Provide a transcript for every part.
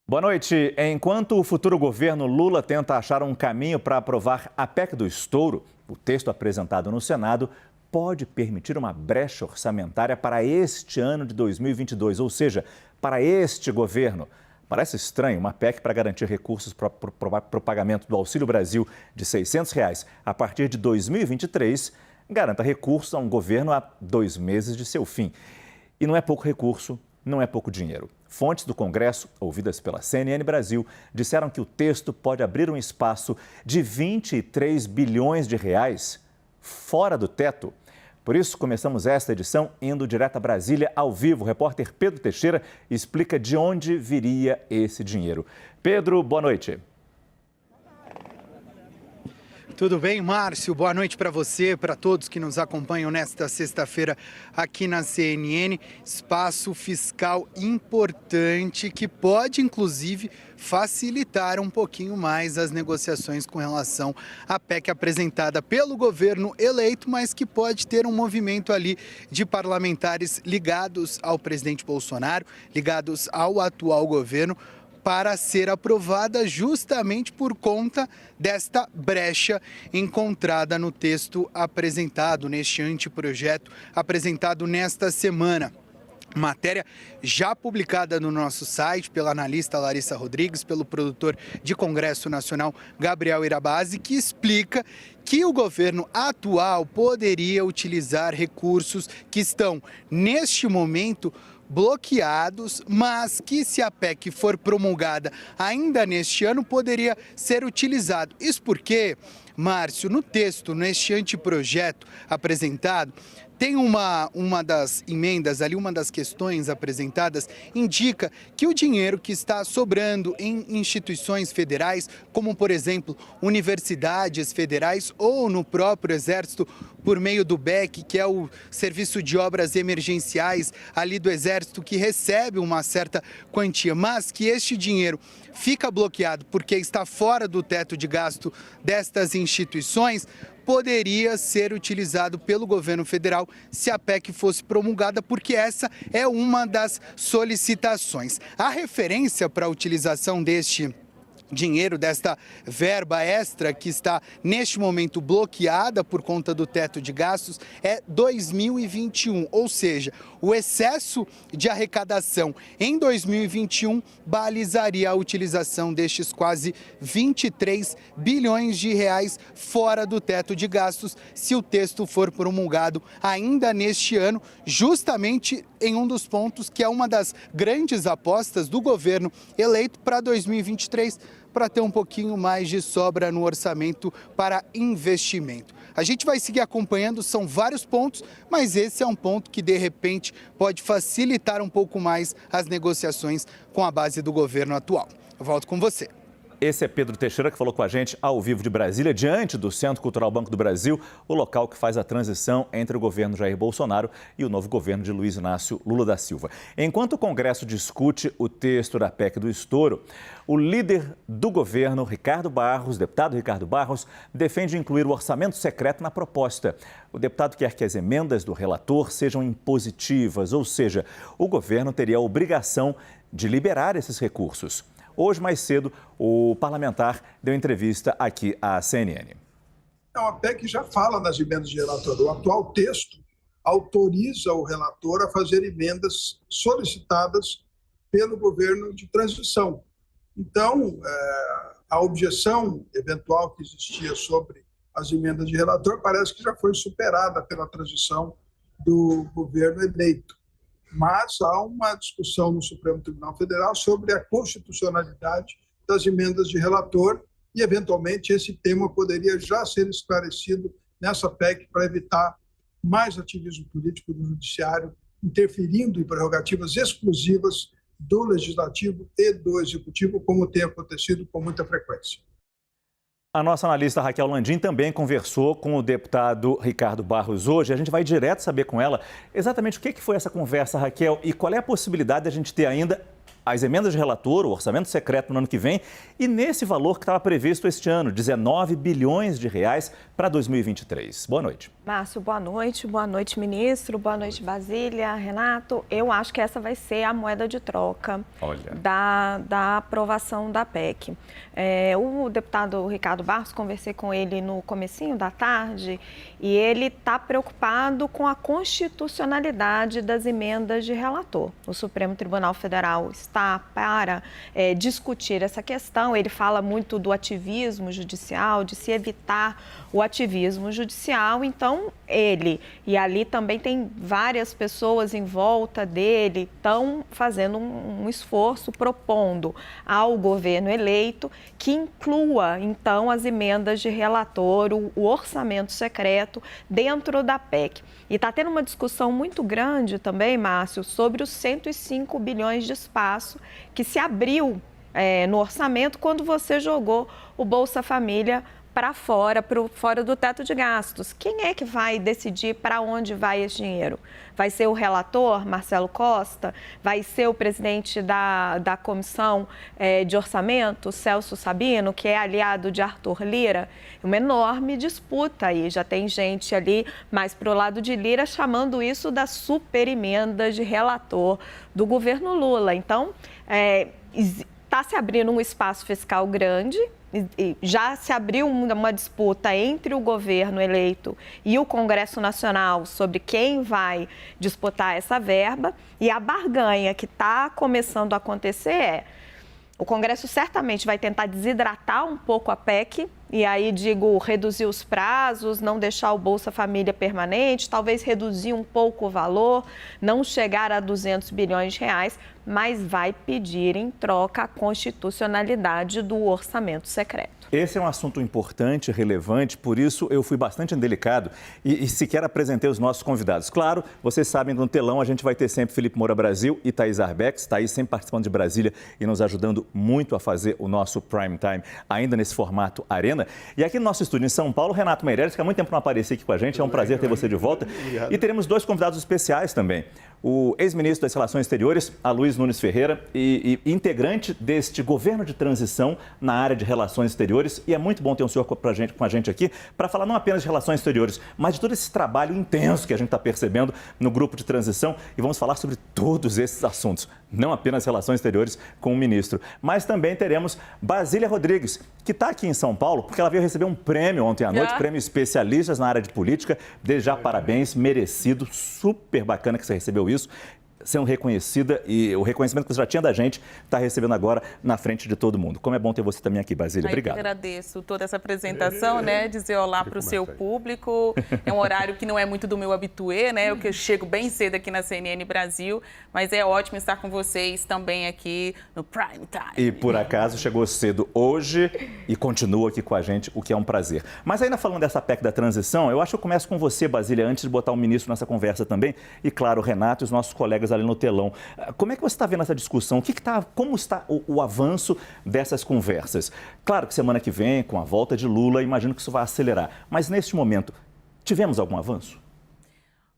Boa noite. Enquanto o futuro governo Lula tenta achar um caminho para aprovar a PEC do estouro, o texto apresentado no Senado pode permitir uma brecha orçamentária para este ano de 2022, ou seja, para este governo. Parece estranho uma PEC para garantir recursos para o pagamento do Auxílio Brasil de R$ 600 a partir de 2023, garanta recursos a um governo há 2 meses de seu fim. E não é pouco recurso, não é pouco dinheiro. Fontes do Congresso, ouvidas pela CNN Brasil, disseram que o texto pode abrir um espaço de 23 bilhões de reais fora do teto. Por isso, começamos esta edição indo direto a Brasília, ao vivo. O repórter Pedro Teixeira explica de onde viria esse dinheiro. Pedro, boa noite. Tudo bem, Márcio? Boa noite para você, para todos que nos acompanham nesta sexta-feira aqui na CNN. Espaço fiscal importante que pode, inclusive, facilitar um pouquinho mais as negociações com relação à PEC apresentada pelo governo eleito, mas que pode ter um movimento ali de parlamentares ligados ao presidente Bolsonaro, ligados ao atual governo, para ser aprovada justamente por conta desta brecha encontrada no texto apresentado, neste anteprojeto apresentado nesta semana. Matéria já publicada no nosso site pela analista Larissa Rodrigues, pelo produtor de Congresso Nacional Gabriel Irabazzi, que explica que o governo atual poderia utilizar recursos que estão, neste momento, bloqueados, mas que, se a PEC for promulgada ainda neste ano, poderia ser utilizado. Isso porque, Márcio, no texto, neste anteprojeto apresentado, tem uma das emendas ali, uma das questões apresentadas, indica que o dinheiro que está sobrando em instituições federais, como, por exemplo, universidades federais ou no próprio Exército, por meio do BEC, que é o Serviço de Obras Emergenciais ali do Exército, que recebe uma certa quantia, mas que este dinheiro fica bloqueado porque está fora do teto de gasto destas instituições, poderia ser utilizado pelo governo federal se a PEC fosse promulgada, porque essa é uma das solicitações. A referência para a utilização deste dinheiro, desta verba extra que está neste momento bloqueada por conta do teto de gastos, é 2021, ou seja, o excesso de arrecadação em 2021 balizaria a utilização destes quase 23 bilhões de reais fora do teto de gastos, se o texto for promulgado ainda neste ano, justamente em um dos pontos que é uma das grandes apostas do governo eleito para 2023, para ter um pouquinho mais de sobra no orçamento para investimento. A gente vai seguir acompanhando, são vários pontos, mas esse é um ponto que, de repente, pode facilitar um pouco mais as negociações com a base do governo atual. Eu volto com você. Esse é Pedro Teixeira, que falou com a gente ao vivo de Brasília, diante do Centro Cultural Banco do Brasil, o local que faz a transição entre o governo Jair Bolsonaro e o novo governo de Luiz Inácio Lula da Silva. Enquanto o Congresso discute o texto da PEC do estouro, o líder do governo, deputado Ricardo Barros, defende incluir o orçamento secreto na proposta. O deputado quer que as emendas do relator sejam impositivas, ou seja, o governo teria a obrigação de liberar esses recursos. Hoje, mais cedo, o parlamentar deu entrevista aqui à CNN. A PEC já fala nas emendas de relator. O atual texto autoriza o relator a fazer emendas solicitadas pelo governo de transição. Então, a objeção eventual que existia sobre as emendas de relator parece que já foi superada pela transição do governo eleito. Mas há uma discussão no Supremo Tribunal Federal sobre a constitucionalidade das emendas de relator e, eventualmente, esse tema poderia já ser esclarecido nessa PEC para evitar mais ativismo político do Judiciário, interferindo em prerrogativas exclusivas do Legislativo e do Executivo, como tem acontecido com muita frequência. A nossa analista Raquel Landim também conversou com o deputado Ricardo Barros hoje. A gente vai direto saber com ela exatamente o que foi essa conversa, Raquel, e qual é a possibilidade de a gente ter ainda as emendas de relator, o orçamento secreto no ano que vem e nesse valor que estava previsto este ano, 19 bilhões de reais para 2023. Boa noite. Márcio, boa noite, ministro, boa noite, Basília, Renato. Eu acho que essa vai ser a moeda de troca da aprovação da PEC. O deputado Ricardo Barros, conversei com ele no comecinho da tarde e ele está preocupado com a constitucionalidade das emendas de relator. O Supremo Tribunal Federal está para discutir essa questão. Ele fala muito do ativismo judicial, de se evitar o ativismo judicial. Então, ele e ali também tem várias pessoas em volta dele, estão fazendo um esforço, propondo ao governo eleito que inclua, então, as emendas de relator, o orçamento secreto dentro da PEC. E está tendo uma discussão muito grande também, Márcio, sobre os 105 bilhões de espaço que se abriu no orçamento quando você jogou o Bolsa Família para fora do teto de gastos. Quem é que vai decidir para onde vai esse dinheiro? Vai ser o relator, Marcelo Costa? Vai ser o presidente da comissão de orçamento, Celso Sabino, que é aliado de Arthur Lira? Uma enorme disputa aí. Já tem gente ali mais para o lado de Lira chamando isso da super emenda de relator do governo Lula. Então, está se abrindo um espaço fiscal grande. Já se abriu uma disputa entre o governo eleito e o Congresso Nacional sobre quem vai disputar essa verba. E a barganha que está começando a acontecer o Congresso certamente vai tentar desidratar um pouco a PEC, e aí digo reduzir os prazos, não deixar o Bolsa Família permanente, talvez reduzir um pouco o valor, não chegar a 200 bilhões de reais, mas vai pedir em troca a constitucionalidade do orçamento secreto. Esse é um assunto importante, relevante, por isso eu fui bastante indelicado e sequer apresentei os nossos convidados. Claro, vocês sabem que no telão a gente vai ter sempre Felipe Moura Brasil e Thaís Arbex, Thaís sempre participando de Brasília e nos ajudando muito a fazer o nosso prime time, ainda nesse formato Arena. E aqui no nosso estúdio em São Paulo, Renato Meireles, que há muito tempo não apareceu aqui com a gente, é um prazer ter você de volta. E teremos dois convidados especiais também. O ex-ministro das Relações Exteriores, Aloysio Nunes Ferreira, e integrante deste governo de transição na área de relações exteriores. E é muito bom ter um senhor com a gente aqui para falar não apenas de relações exteriores, mas de todo esse trabalho intenso que a gente está percebendo no grupo de transição. E vamos falar sobre todos esses assuntos, não apenas relações exteriores com o ministro. Mas também teremos Basília Rodrigues, que está aqui em São Paulo, porque ela veio receber um prêmio ontem à noite, prêmio Especialistas na área de política. Desde já, parabéns, merecido, super bacana que você recebeu isso, sendo reconhecida, e o reconhecimento que você já tinha da gente está recebendo agora na frente de todo mundo. Como é bom ter você também aqui, Basília. Obrigado. Eu agradeço toda essa apresentação, né? Dizer olá para o seu público. É um horário que não é muito do meu habitué, né? Eu chego bem cedo aqui na CNN Brasil, mas é ótimo estar com vocês também aqui no Prime Time. E por acaso chegou cedo hoje e continua aqui com a gente, o que é um prazer. Mas ainda falando dessa PEC da transição, eu acho que eu começo com você, Basília, antes de botar o ministro nessa conversa também. E claro, o Renato e os nossos colegas ali no telão. Como é que você está vendo essa discussão? Como está o avanço dessas conversas? Claro que semana que vem, com a volta de Lula, imagino que isso vai acelerar. Mas neste momento, tivemos algum avanço?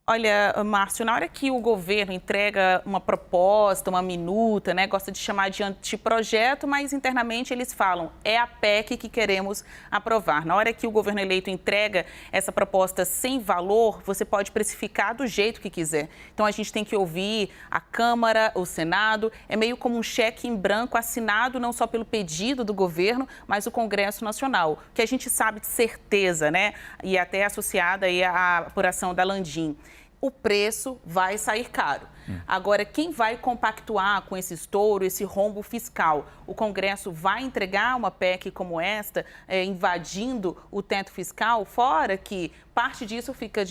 Olha, Márcio, na hora que o governo entrega uma proposta, uma minuta, né, gosta de chamar de anteprojeto, mas internamente eles falam, é a PEC que queremos aprovar. Na hora que o governo eleito entrega essa proposta sem valor, você pode precificar do jeito que quiser. Então, a gente tem que ouvir a Câmara, o Senado, é meio como um cheque em branco assinado não só pelo pedido do governo, mas o Congresso Nacional, que a gente sabe de certeza, né, e até associada aí à apuração da Landim. O preço vai sair caro. Agora, quem vai compactuar com esse estouro, esse rombo fiscal? O Congresso vai entregar uma PEC como esta, invadindo o teto fiscal, fora que parte disso fica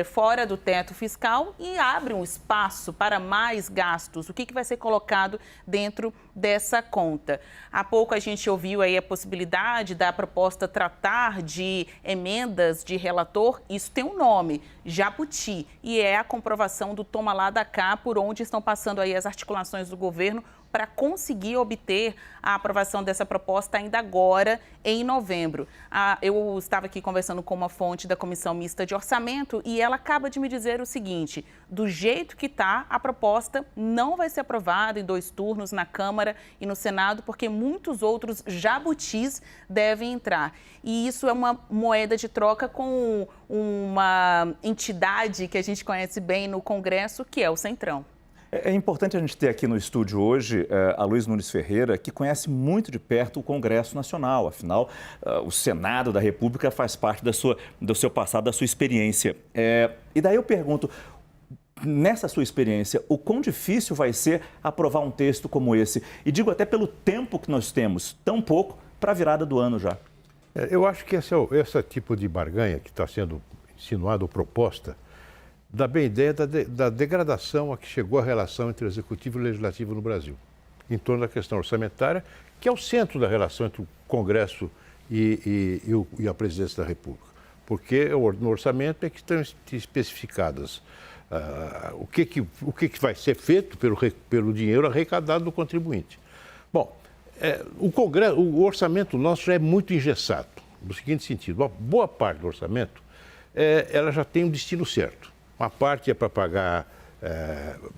fora do teto fiscal e abre um espaço para mais gastos. O que vai ser colocado dentro dessa conta? Há pouco a gente ouviu aí a possibilidade da proposta tratar de emendas de relator. Isso tem um nome, jabuti, e é a comprovação do toma lá da cá, por onde estão passando aí as articulações do governo para conseguir obter a aprovação dessa proposta ainda agora, em novembro. Eu estava aqui conversando com uma fonte da Comissão Mista de Orçamento e ela acaba de me dizer o seguinte: do jeito que está, a proposta não vai ser aprovada em 2 turnos na Câmara e no Senado, porque muitos outros jabutis devem entrar. E isso é uma moeda de troca com uma entidade que a gente conhece bem no Congresso, que é o Centrão. É importante a gente ter aqui no estúdio hoje a Luiz Nunes Ferreira, que conhece muito de perto o Congresso Nacional. Afinal, o Senado da República faz parte do seu passado, da sua experiência. E daí eu pergunto, nessa sua experiência, o quão difícil vai ser aprovar um texto como esse? E digo até pelo tempo que nós temos, tão pouco, para a virada do ano já. Eu acho que esse tipo de barganha que está sendo insinuada ou proposta dá bem ideia da degradação a que chegou a relação entre o Executivo e o Legislativo no Brasil, em torno da questão orçamentária, que é o centro da relação entre o Congresso e a Presidência da República. Porque no orçamento é que estão especificadas o que vai ser feito pelo dinheiro arrecadado do contribuinte. Bom, o orçamento nosso já é muito engessado, no seguinte sentido: boa parte do orçamento ela já tem um destino certo. Uma parte é para pagar,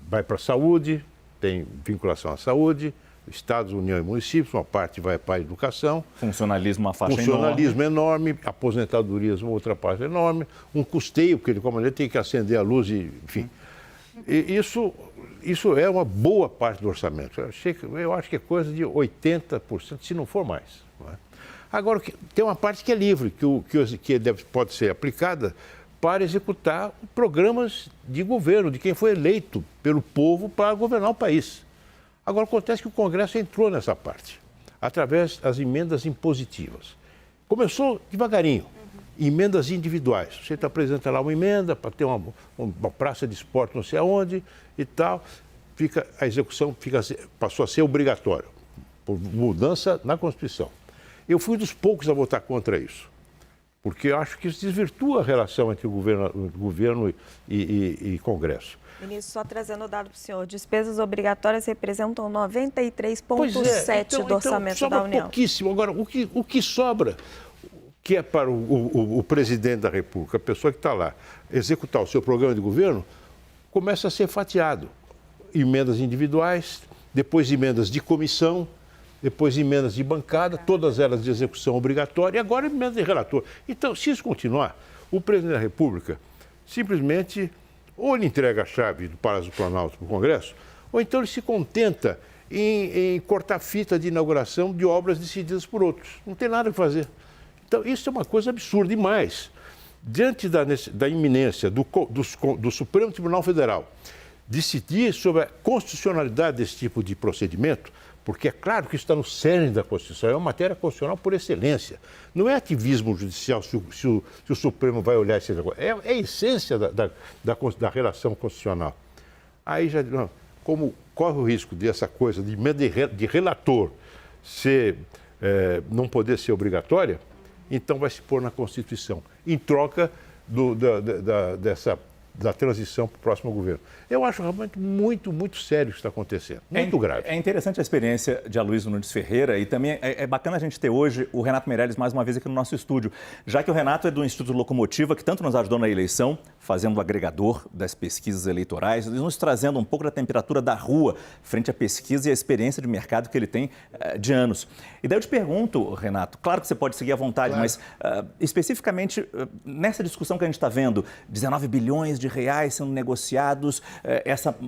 vai para a saúde, tem vinculação à saúde, Estados, União e municípios, uma parte vai para a educação. Funcionalismo, uma faixa funcionalismo enorme, aposentadorias, uma outra parte enorme, um custeio, porque de qualquer maneira tem que acender a luz, enfim. E isso é uma boa parte do orçamento. Eu acho que é coisa de 80%, se não for mais. Não é? Agora, tem uma parte que é livre, que pode ser aplicada para executar programas de governo, de quem foi eleito pelo povo para governar o país. Agora, acontece que o Congresso entrou nessa parte, através das emendas impositivas. Começou devagarinho, emendas individuais. Você apresenta lá uma emenda para ter uma praça de esporte não sei aonde e tal, a execução passou a ser obrigatória, por mudança na Constituição. Eu fui dos poucos a votar contra isso, porque eu acho que isso desvirtua a relação entre o governo e Congresso. Ministro, só trazendo o dado para o senhor, despesas obrigatórias representam 93,7% do orçamento da União. Pouquíssimo. Agora, o que sobra, que é para o presidente da República, a pessoa que está lá, executar o seu programa de governo, começa a ser fatiado. Emendas individuais, depois emendas de comissão, depois emendas de bancada, todas elas de execução obrigatória, e agora emendas de relator. Então, se isso continuar, o presidente da República simplesmente ou ele entrega a chave do Palácio do Planalto para o Congresso, ou então ele se contenta em cortar fita de inauguração de obras decididas por outros. Não tem nada a fazer. Então, isso é uma coisa absurda. E mais, diante da iminência do Supremo Tribunal Federal decidir sobre a constitucionalidade desse tipo de procedimento, porque é claro que isso está no cerne da Constituição, é uma matéria constitucional por excelência. Não é ativismo judicial se o Supremo vai olhar esse negócio. É a essência da relação constitucional. Aí já, como corre o risco dessa coisa de relator não poder ser obrigatória, então vai se pôr na Constituição, em troca da transição para o próximo governo. Eu acho realmente muito, muito sério o que está acontecendo. Muito grave. É interessante a experiência de Aloysio Nunes Ferreira e também é bacana a gente ter hoje o Renato Meirelles mais uma vez aqui no nosso estúdio, já que o Renato é do Instituto Locomotiva, que tanto nos ajudou na eleição, fazendo o agregador das pesquisas eleitorais, nos trazendo um pouco da temperatura da rua frente à pesquisa e à experiência de mercado que ele tem de anos. E daí eu te pergunto, Renato, claro que você pode seguir à vontade, claro, mas especificamente nessa discussão que a gente está vendo, 19 bilhões de reais sendo negociados,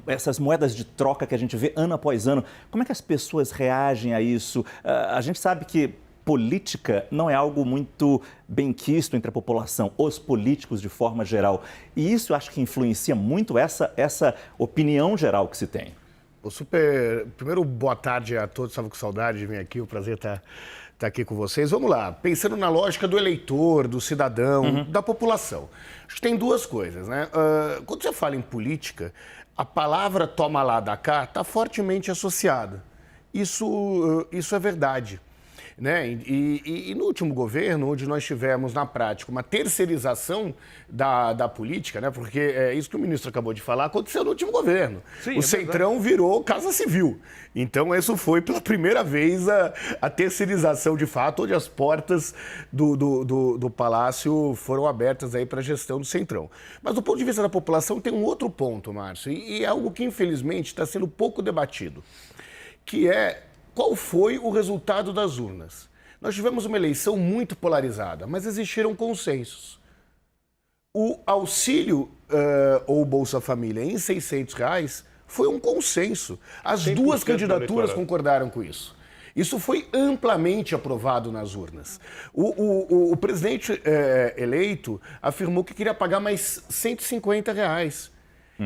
essas moedas de troca que a gente vê ano após ano, como é que as pessoas reagem a isso? A gente sabe que política não é algo muito benquisto entre a população, os políticos de forma geral. E isso eu acho que influencia muito essa opinião geral que se tem. Primeiro, boa tarde a todos, estava com saudade de vir aqui, o prazer estar aqui com vocês. Vamos lá, pensando na lógica do eleitor, do cidadão, da população. Acho que tem duas coisas, né? Quando você fala em política, a palavra toma lá da cá está fortemente associada. Isso é verdade. né? E no último governo, onde nós tivemos, na prática, uma terceirização da política, né? Porque é isso que o ministro acabou de falar, aconteceu no último governo. Sim, o Centrão virou Casa Civil. Então, isso foi pela primeira vez a terceirização de fato, onde as portas do Palácio foram abertas aí para a gestão do Centrão. Mas do ponto de vista da população, tem um outro ponto, Márcio, e é algo que, infelizmente, está sendo pouco debatido, que é qual foi o resultado das urnas. Nós tivemos uma eleição muito polarizada, mas existiram consensos. O auxílio ou Bolsa Família em R$600 foi um consenso. As duas candidaturas concordaram com isso. Isso foi amplamente aprovado nas urnas. O presidente eleito afirmou que queria pagar mais R$150.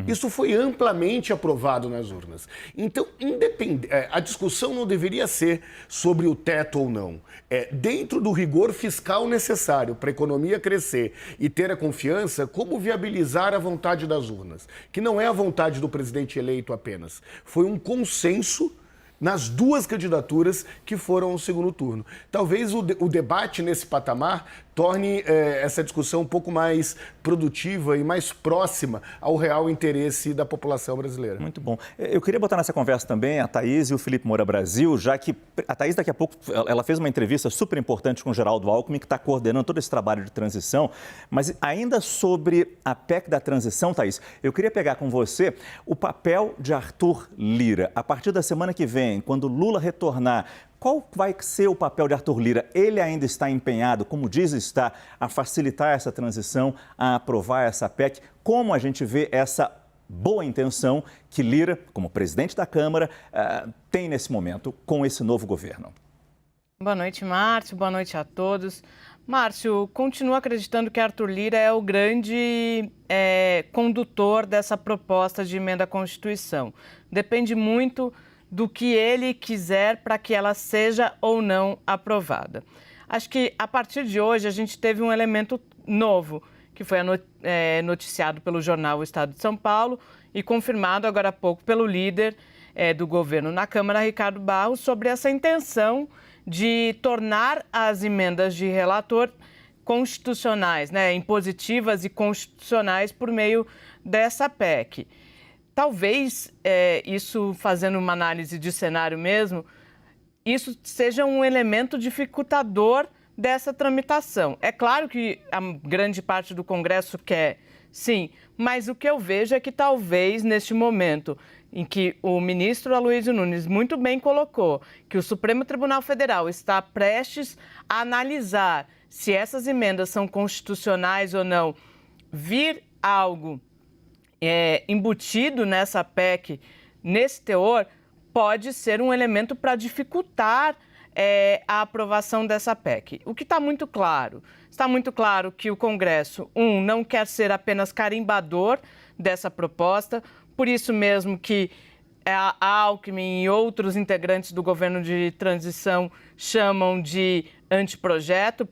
Isso foi amplamente aprovado nas urnas. Então, a discussão não deveria ser sobre o teto ou não. Dentro do rigor fiscal necessário para a economia crescer e ter a confiança, como viabilizar a vontade das urnas. Que não é a vontade do presidente eleito apenas. Foi um consenso nas duas candidaturas que foram ao segundo turno. Talvez o debate nesse patamar torne essa discussão um pouco mais produtiva e mais próxima ao real interesse da população brasileira. Muito bom. Eu queria botar nessa conversa também a Thaís e o Felipe Moura Brasil, já que a Thaís daqui a pouco, ela fez uma entrevista super importante com o Geraldo Alckmin, que está coordenando todo esse trabalho de transição, mas ainda sobre a PEC da transição, Thaís, eu queria pegar com você o papel de Arthur Lira. A partir da semana que vem, quando Lula retornar, qual vai ser o papel de Arthur Lira? Ele ainda está empenhado, como diz estar, a facilitar essa transição, a aprovar essa PEC? Como a gente vê essa boa intenção que Lira, como presidente da Câmara, tem nesse momento com esse novo governo? Boa noite, Márcio. Boa noite a todos. Márcio, continuo acreditando que Arthur Lira é o grande condutor dessa proposta de emenda à Constituição. Depende muito do que ele quiser para que ela seja ou não aprovada. Acho que, a partir de hoje, a gente teve um elemento novo, que foi noticiado pelo jornal O Estado de São Paulo e confirmado agora há pouco pelo líder do governo na Câmara, Ricardo Barros, sobre essa intenção de tornar as emendas de relator constitucionais, impositivas e constitucionais por meio dessa PEC. Talvez, isso fazendo uma análise de cenário mesmo, isso seja um elemento dificultador dessa tramitação. É claro que a grande parte do Congresso quer, sim, mas o que eu vejo é que talvez neste momento em que o ministro Aloysio Nunes muito bem colocou que o Supremo Tribunal Federal está prestes a analisar se essas emendas são constitucionais ou não, vir algo embutido nessa PEC, nesse teor, pode ser um elemento para dificultar a aprovação dessa PEC. O que está muito claro? Está muito claro que o Congresso, não quer ser apenas carimbador dessa proposta, por isso mesmo que a Alckmin e outros integrantes do governo de transição chamam de anteprojeto,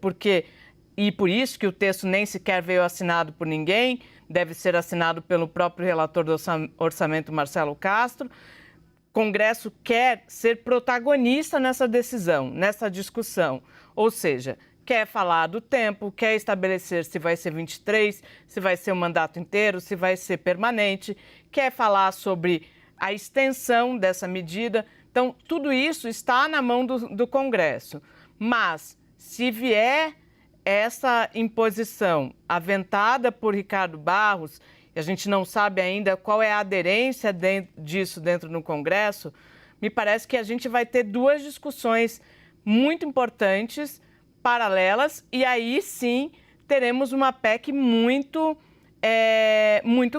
e por isso que o texto nem sequer veio assinado por ninguém, deve ser assinado pelo próprio relator do orçamento, Marcelo Castro. O Congresso quer ser protagonista nessa decisão, nessa discussão, ou seja, quer falar do tempo, quer estabelecer se vai ser 23, se vai ser um mandato inteiro, se vai ser permanente, quer falar sobre a extensão dessa medida. Então, tudo isso está na mão do Congresso. Mas, se vier essa imposição aventada por Ricardo Barros, e a gente não sabe ainda qual é a aderência disso dentro do Congresso, me parece que a gente vai ter duas discussões muito importantes, paralelas, e aí sim teremos uma PEC muito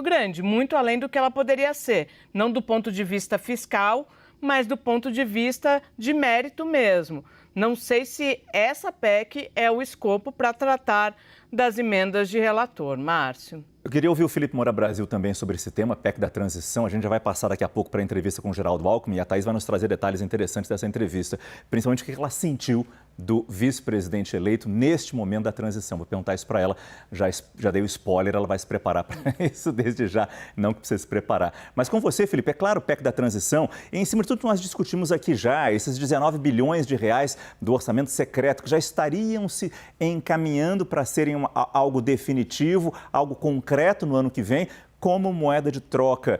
grande, muito além do que ela poderia ser, não do ponto de vista fiscal, mas do ponto de vista de mérito mesmo. Não sei se essa PEC é o escopo para tratar das emendas de relator. Márcio. Eu queria ouvir o Felipe Moura Brasil também sobre esse tema, PEC da transição. A gente já vai passar daqui a pouco para a entrevista com o Geraldo Alckmin e a Thaís vai nos trazer detalhes interessantes dessa entrevista, principalmente o que ela sentiu do vice-presidente eleito neste momento da transição? Vou perguntar isso para ela, já dei o spoiler, ela vai se preparar para isso desde já, não que precisa se preparar. Mas com você, Felipe, é claro, o PEC da transição, e em cima de tudo nós discutimos aqui já, esses 19 bilhões de reais do orçamento secreto que já estariam se encaminhando para serem algo definitivo, algo concreto no ano que vem, como moeda de troca.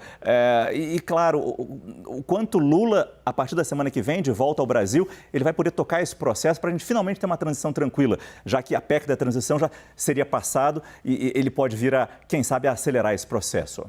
E claro, o quanto Lula, a partir da semana que vem, de volta ao Brasil, ele vai poder tocar esse processo para a gente finalmente ter uma transição tranquila, já que a PEC da transição já seria passado e ele pode vir a, quem sabe, a acelerar esse processo.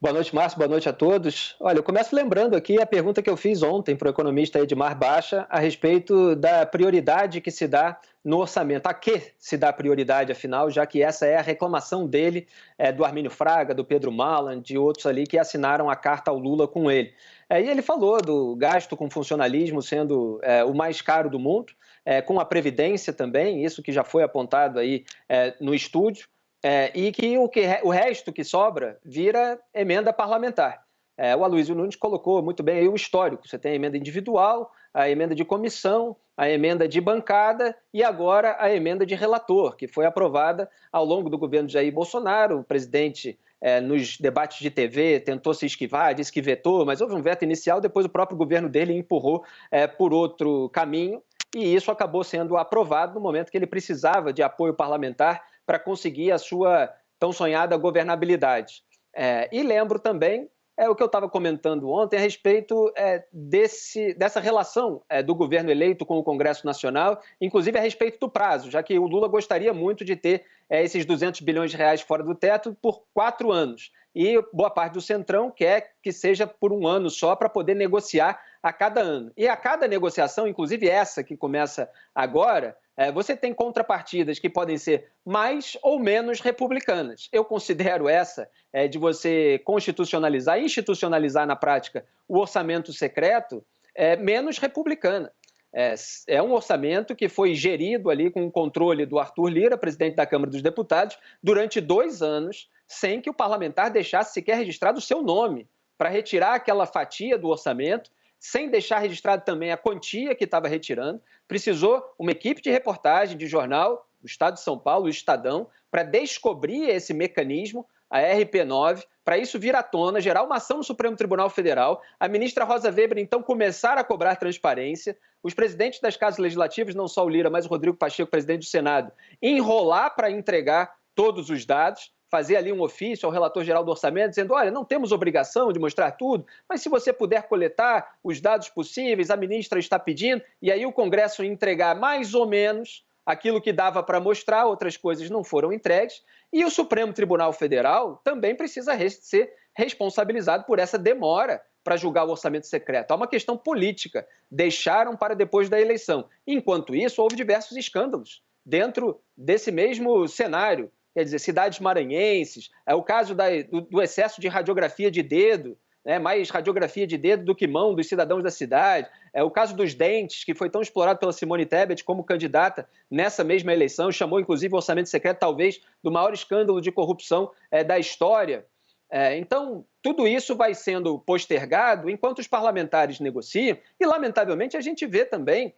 Boa noite, Márcio. Boa noite a todos. Olha, eu começo lembrando aqui a pergunta que eu fiz ontem para o economista Edmar Baixa a respeito da prioridade que se dá no orçamento. A que se dá prioridade, afinal, já que essa é a reclamação dele, do Armínio Fraga, do Pedro Malan, de outros ali que assinaram a carta ao Lula com ele. E ele falou do gasto com funcionalismo sendo o mais caro do mundo, com a Previdência também, isso que já foi apontado aí no estúdio. E que o resto que sobra vira emenda parlamentar. O Aloysio Nunes colocou muito bem aí o histórico. Você tem a emenda individual, a emenda de comissão, a emenda de bancada e agora a emenda de relator, que foi aprovada ao longo do governo Jair Bolsonaro. O presidente, nos debates de TV, tentou se esquivar, disse que vetou, mas houve um veto inicial, depois o próprio governo dele empurrou por outro caminho e isso acabou sendo aprovado no momento que ele precisava de apoio parlamentar para conseguir a sua tão sonhada governabilidade. E lembro também o que eu estava comentando ontem a respeito dessa relação do governo eleito com o Congresso Nacional, inclusive a respeito do prazo, já que o Lula gostaria muito de ter esses 200 bilhões de reais fora do teto por 4 anos. E boa parte do Centrão quer que seja por 1 ano só para poder negociar a cada ano. E a cada negociação, inclusive essa que começa agora, você tem contrapartidas que podem ser mais ou menos republicanas. Eu considero essa de você constitucionalizar, institucionalizar na prática o orçamento secreto, menos republicana. É um orçamento que foi gerido ali com o controle do Arthur Lira, presidente da Câmara dos Deputados, durante 2 anos, sem que o parlamentar deixasse sequer registrado o seu nome, para retirar aquela fatia do orçamento, sem deixar registrado também a quantia que estava retirando. Precisou uma equipe de reportagem de jornal, o Estado de São Paulo, o Estadão, para descobrir esse mecanismo, a RP9, para isso vir à tona, gerar uma ação no Supremo Tribunal Federal, a ministra Rosa Weber, então, começar a cobrar transparência, os presidentes das casas legislativas, não só o Lira, mas o Rodrigo Pacheco, presidente do Senado, enrolar para entregar todos os dados, fazer ali um ofício ao relator-geral do orçamento, dizendo, olha, não temos obrigação de mostrar tudo, mas se você puder coletar os dados possíveis, a ministra está pedindo, e aí o Congresso entregar mais ou menos aquilo que dava para mostrar, outras coisas não foram entregues, e o Supremo Tribunal Federal também precisa ser responsabilizado por essa demora para julgar o orçamento secreto. Há uma questão política, deixaram para depois da eleição. Enquanto isso, houve diversos escândalos dentro desse mesmo cenário. Quer dizer, cidades maranhenses, o caso do excesso de radiografia de dedo, mais radiografia de dedo do que mão dos cidadãos da cidade, o caso dos dentes, que foi tão explorado pela Simone Tebet como candidata nessa mesma eleição, chamou inclusive o orçamento secreto talvez do maior escândalo de corrupção da história. Então, tudo isso vai sendo postergado enquanto os parlamentares negociam e, lamentavelmente, a gente vê também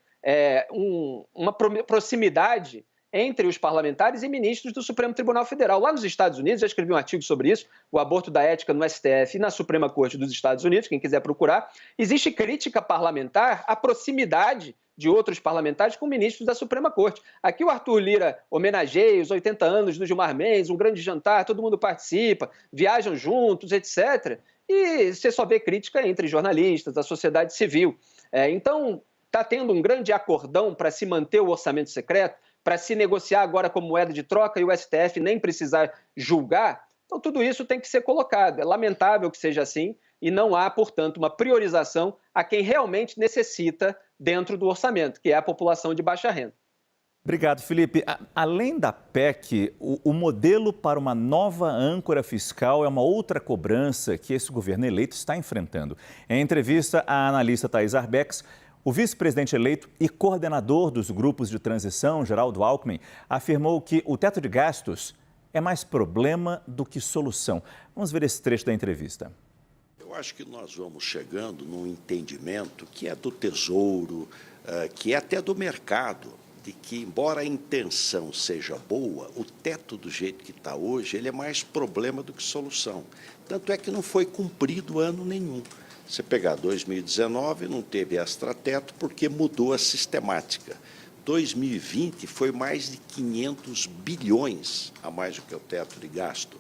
uma proximidade entre os parlamentares e ministros do Supremo Tribunal Federal. Lá nos Estados Unidos, já escrevi um artigo sobre isso, o aborto da ética no STF e na Suprema Corte dos Estados Unidos, quem quiser procurar, existe crítica parlamentar à proximidade de outros parlamentares com ministros da Suprema Corte. Aqui o Arthur Lira homenageia os 80 anos do Gilmar Mendes, um grande jantar, todo mundo participa, viajam juntos, etc. E você só vê crítica entre jornalistas, a sociedade civil. Então, está tendo um grande acordão para se manter o orçamento secreto, para se negociar agora como moeda de troca e o STF nem precisar julgar. Então, tudo isso tem que ser colocado. É lamentável que seja assim e não há, portanto, uma priorização a quem realmente necessita dentro do orçamento, que é a população de baixa renda. Obrigado, Felipe. Além da PEC, o modelo para uma nova âncora fiscal é uma outra cobrança que esse governo eleito está enfrentando. Em entrevista à analista Thaís Arbex, o vice-presidente eleito e coordenador dos grupos de transição, Geraldo Alckmin, afirmou que o teto de gastos é mais problema do que solução. Vamos ver esse trecho da entrevista. Eu acho que nós vamos chegando num entendimento que é do Tesouro, que é até do mercado, de que, embora a intenção seja boa, o teto do jeito que está hoje, ele é mais problema do que solução. Tanto é que não foi cumprido ano nenhum. Você pegar 2019, não teve extrateto porque mudou a sistemática. 2020 foi mais de 500 bilhões a mais do que o teto de gasto.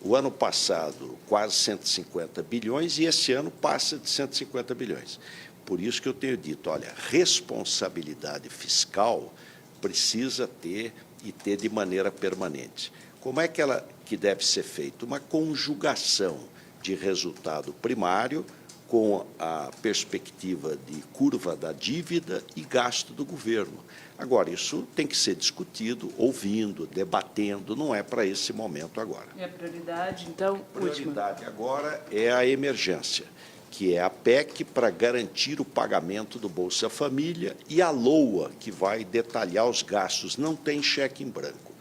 O ano passado, quase 150 bilhões, e esse ano passa de 150 bilhões. Por isso que eu tenho dito, olha, responsabilidade fiscal precisa ter e ter de maneira permanente. Como é que deve ser feita? Uma conjugação de resultado primário com a perspectiva de curva da dívida e gasto do governo. Agora, isso tem que ser discutido, ouvindo, debatendo, não é para esse momento agora. E a prioridade, então, a prioridade agora é a emergência, que é a PEC para garantir o pagamento do Bolsa Família e a LOA, que vai detalhar os gastos. Não tem cheque em branco,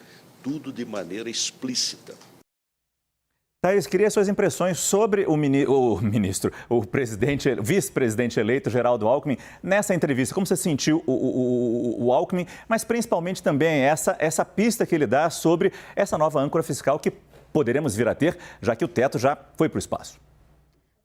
tudo de maneira explícita. Thaís, queria suas impressões sobre o vice-presidente eleito, Geraldo Alckmin, nessa entrevista. Como você sentiu o Alckmin, mas principalmente também essa pista que ele dá sobre essa nova âncora fiscal que poderemos vir a ter, já que o teto já foi para o espaço.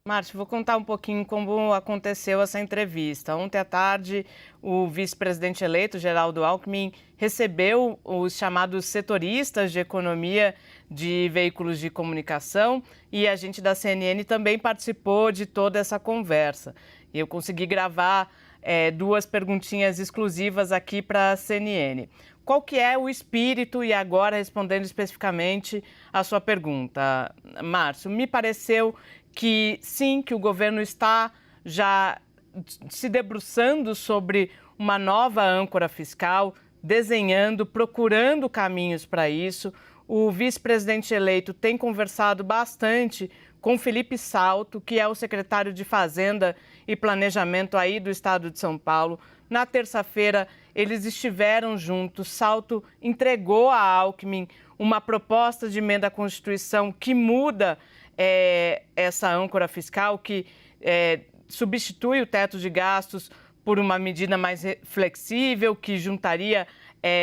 Márcio, vou contar um pouquinho como aconteceu essa entrevista. Ontem à tarde, o vice-presidente eleito, Geraldo Alckmin, recebeu os chamados setoristas de economia de veículos de comunicação e a gente da CNN também participou de toda essa conversa. E eu consegui gravar duas perguntinhas exclusivas aqui para a CNN. Qual que é o espírito, e agora respondendo especificamente a sua pergunta, Márcio, me pareceu que sim, que o governo está já se debruçando sobre uma nova âncora fiscal, desenhando, procurando caminhos para isso. O vice-presidente eleito tem conversado bastante com Felipe Salto, que é o secretário de Fazenda e Planejamento aí do estado de São Paulo. Na terça-feira, eles estiveram juntos. Salto entregou a Alckmin uma proposta de emenda à Constituição que muda essa âncora fiscal, que substitui o teto de gastos por uma medida mais flexível, que juntaria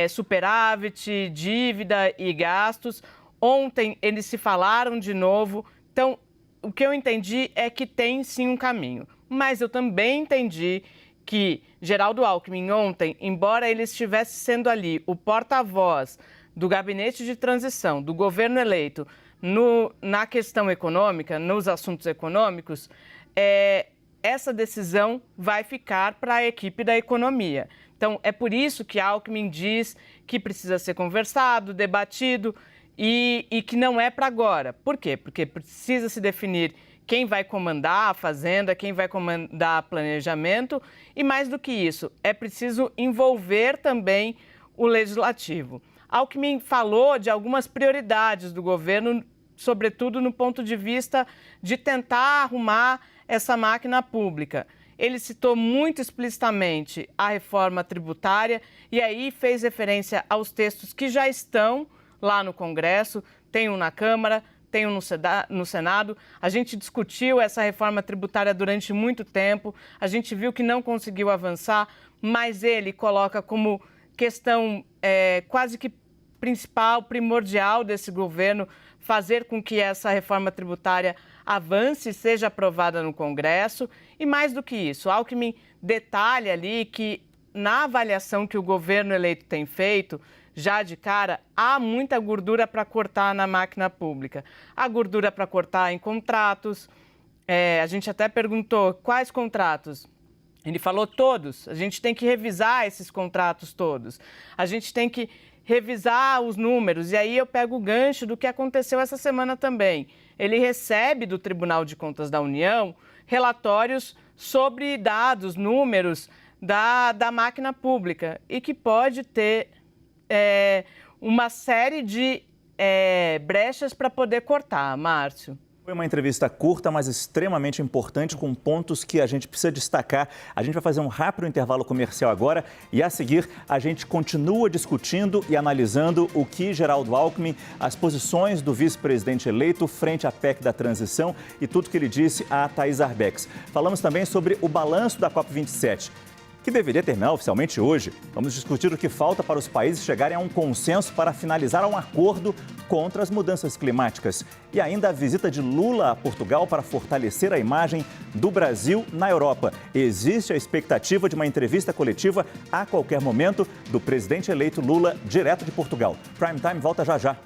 superávit, dívida e gastos. Ontem eles se falaram de novo. Então, o que eu entendi é que tem sim um caminho. Mas eu também entendi que Geraldo Alckmin ontem, embora ele estivesse sendo ali o porta-voz do gabinete de transição, do governo eleito, na questão econômica, nos assuntos econômicos, essa decisão vai ficar para a equipe da economia. Então, é por isso que Alckmin diz que precisa ser conversado, debatido e que não é para agora. Por quê? Porque precisa se definir quem vai comandar a Fazenda, quem vai comandar planejamento e, mais do que isso, é preciso envolver também o Legislativo. Alckmin falou de algumas prioridades do governo, sobretudo no ponto de vista de tentar arrumar essa máquina pública. Ele citou muito explicitamente a reforma tributária e aí fez referência aos textos que já estão lá no Congresso, tem um na Câmara, tem um no Senado. A gente discutiu essa reforma tributária durante muito tempo, a gente viu que não conseguiu avançar, mas ele coloca como questão quase que principal, primordial desse governo, fazer com que essa reforma tributária avance e seja aprovada no Congresso. E mais do que isso, Alckmin detalha ali que na avaliação que o governo eleito tem feito, já de cara, há muita gordura para cortar na máquina pública. Há gordura para cortar em contratos. A gente até perguntou quais contratos. Ele falou todos. A gente tem que revisar esses contratos todos. A gente tem que revisar os números. E aí eu pego o gancho do que aconteceu essa semana também. Ele recebe do Tribunal de Contas da União relatórios sobre dados, números da máquina pública e que pode ter uma série de brechas para poder cortar, Márcio. Foi uma entrevista curta, mas extremamente importante, com pontos que a gente precisa destacar. A gente vai fazer um rápido intervalo comercial agora e, a seguir, a gente continua discutindo e analisando o que Geraldo Alckmin, as posições do vice-presidente eleito frente à PEC da transição e tudo que ele disse a Thaís Arbex. Falamos também sobre o balanço da COP27. que deveria terminar oficialmente hoje. Vamos discutir o que falta para os países chegarem a um consenso para finalizar um acordo contra as mudanças climáticas. E ainda a visita de Lula a Portugal para fortalecer a imagem do Brasil na Europa. Existe a expectativa de uma entrevista coletiva a qualquer momento do presidente eleito Lula, direto de Portugal. Prime Time volta já já.